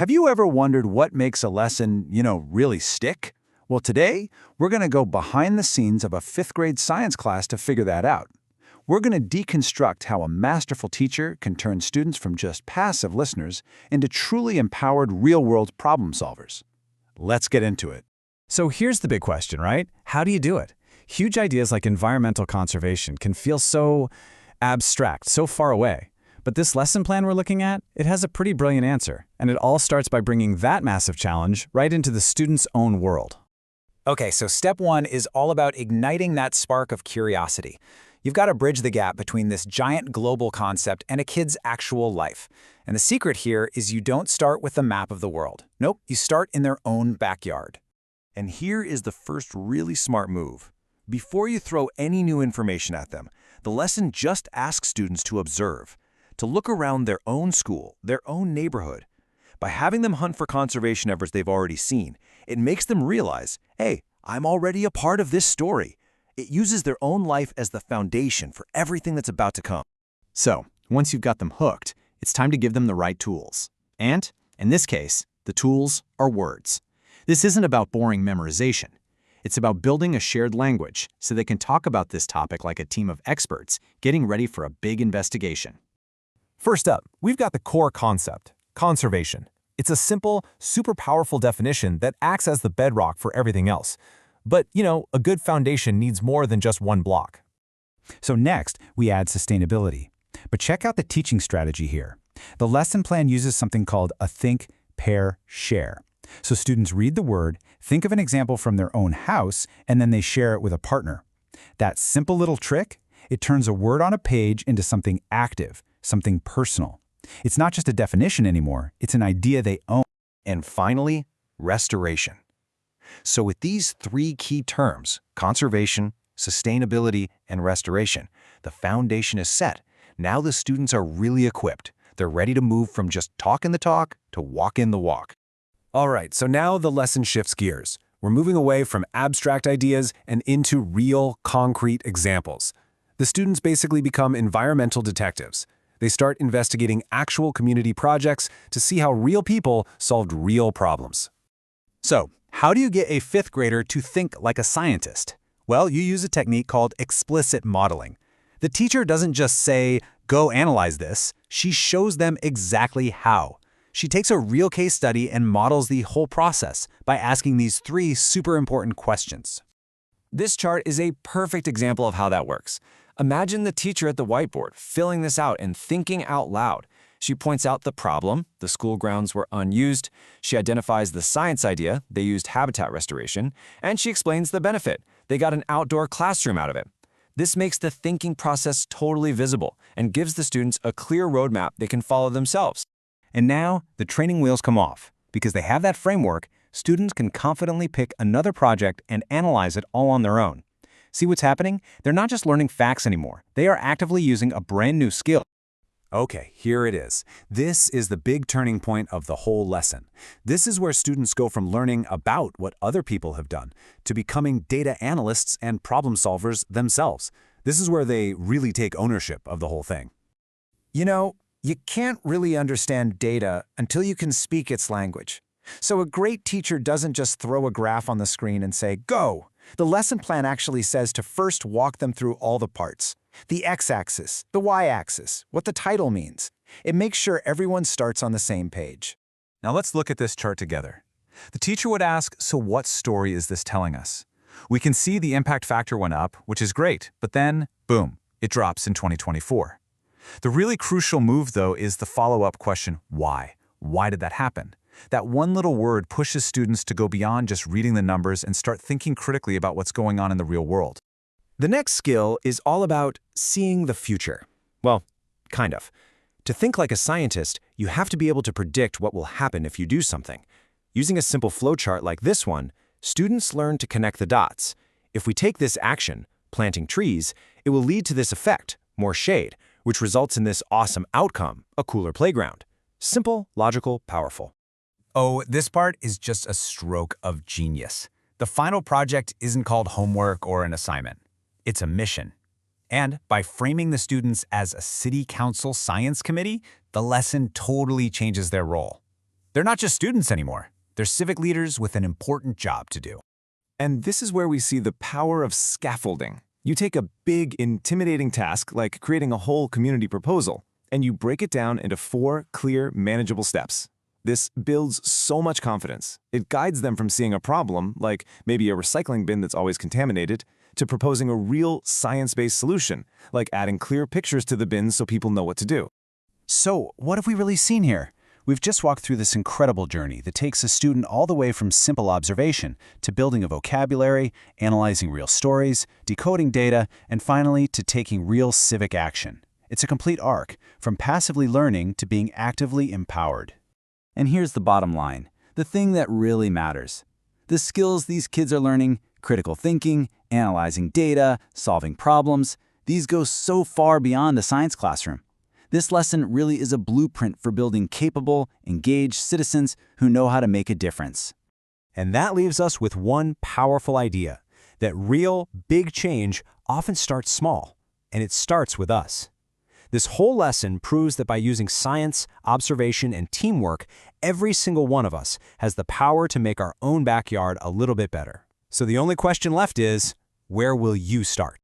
Have you ever wondered what makes a lesson, really stick? Well, today, we're going to go behind the scenes of a fifth grade science class to figure that out. We're going to deconstruct how a masterful teacher can turn students from just passive listeners into truly empowered real-world problem solvers. Let's get into it. So here's the big question, right? How do you do it? Huge ideas like environmental conservation can feel so abstract, so far away. But this lesson plan we're looking at, it has a pretty brilliant answer, and it all starts by bringing that massive challenge right into the student's own world. Okay, so step one is all about igniting that spark of curiosity. You've got to bridge the gap between this giant global concept and a kid's actual life. And the secret here is you don't start with the map of the world. Nope, you start in their own backyard. And here is the first really smart move. Before you throw any new information at them, the lesson just asks students to observe, to look around their own school, their own neighborhood. By having them hunt for conservation efforts they've already seen, it makes them realize, hey, I'm already a part of this story. It uses their own life as the foundation for everything that's about to come. So, once you've got them hooked, it's time to give them the right tools. And, in this case, the tools are words. This isn't about boring memorization. It's about building a shared language so they can talk about this topic like a team of experts getting ready for a big investigation. First up, we've got the core concept, conservation. It's a simple, super powerful definition that acts as the bedrock for everything else. But, a good foundation needs more than just one block. So next, we add sustainability. But check out the teaching strategy here. The lesson plan uses something called a think, pair, share. So students read the word, think of an example from their own house, and then they share it with a partner. That simple little trick, it turns a word on a page into something active, something personal. It's not just a definition anymore, it's an idea they own. And finally, restoration. So with these three key terms, conservation, sustainability, and restoration, the foundation is set. Now the students are really equipped. They're ready to move from just talking the talk to walking the walk. All right, so now the lesson shifts gears. We're moving away from abstract ideas and into real, concrete examples. The students basically become environmental detectives. They start investigating actual community projects to see how real people solved real problems. So, how do you get a fifth grader to think like a scientist? Well, you use a technique called explicit modeling. The teacher doesn't just say, go analyze this. She shows them exactly how. She takes a real case study and models the whole process by asking these three super important questions. This chart is a perfect example of how that works. Imagine the teacher at the whiteboard filling this out and thinking out loud. She points out the problem, the school grounds were unused. She identifies the science idea, they used habitat restoration, and she explains the benefit. They got an outdoor classroom out of it. This makes the thinking process totally visible and gives the students a clear roadmap they can follow themselves. And now, the training wheels come off. Because they have that framework, students can confidently pick another project and analyze it all on their own. See what's happening? They're not just learning facts anymore. They are actively using a brand new skill. Okay, here it is. This is the big turning point of the whole lesson. This is where students go from learning about what other people have done to becoming data analysts and problem solvers themselves. This is where they really take ownership of the whole thing. You can't really understand data until you can speak its language. So a great teacher doesn't just throw a graph on the screen and say, go. The lesson plan actually says to first walk them through all the parts. The x-axis, the y-axis, what the title means. It makes sure everyone starts on the same page. Now let's look at this chart together. The teacher would ask, so what story is this telling us? We can see the impact factor went up, which is great, but then, boom, it drops in 2024. The really crucial move, though, is the follow-up question, why? Why did that happen? That one little word pushes students to go beyond just reading the numbers and start thinking critically about what's going on in the real world. The next skill is all about seeing the future. Well, kind of. To think like a scientist, you have to be able to predict what will happen if you do something. Using a simple flowchart like this one, students learn to connect the dots. If we take this action, planting trees, it will lead to this effect, more shade, which results in this awesome outcome, a cooler playground. Simple, logical, powerful. Oh, this part is just a stroke of genius. The final project isn't called homework or an assignment. It's a mission. And by framing the students as a city council science committee, the lesson totally changes their role. They're not just students anymore. They're civic leaders with an important job to do. And this is where we see the power of scaffolding. You take a big, intimidating task like creating a whole community proposal, and you break it down into 4 clear, manageable steps. This builds so much confidence. It guides them from seeing a problem, like maybe a recycling bin that's always contaminated, to proposing a real science-based solution, like adding clear pictures to the bins so people know what to do. So, what have we really seen here? We've just walked through this incredible journey that takes a student all the way from simple observation to building a vocabulary, analyzing real stories, decoding data, and finally to taking real civic action. It's a complete arc, from passively learning to being actively empowered. And here's the bottom line, the thing that really matters. The skills these kids are learning, critical thinking, analyzing data, solving problems, these go so far beyond the science classroom. This lesson really is a blueprint for building capable, engaged citizens who know how to make a difference. And that leaves us with one powerful idea, that real, big change often starts small, and it starts with us. This whole lesson proves that by using science, observation, and teamwork, every single one of us has the power to make our own backyard a little bit better. So the only question left is, where will you start?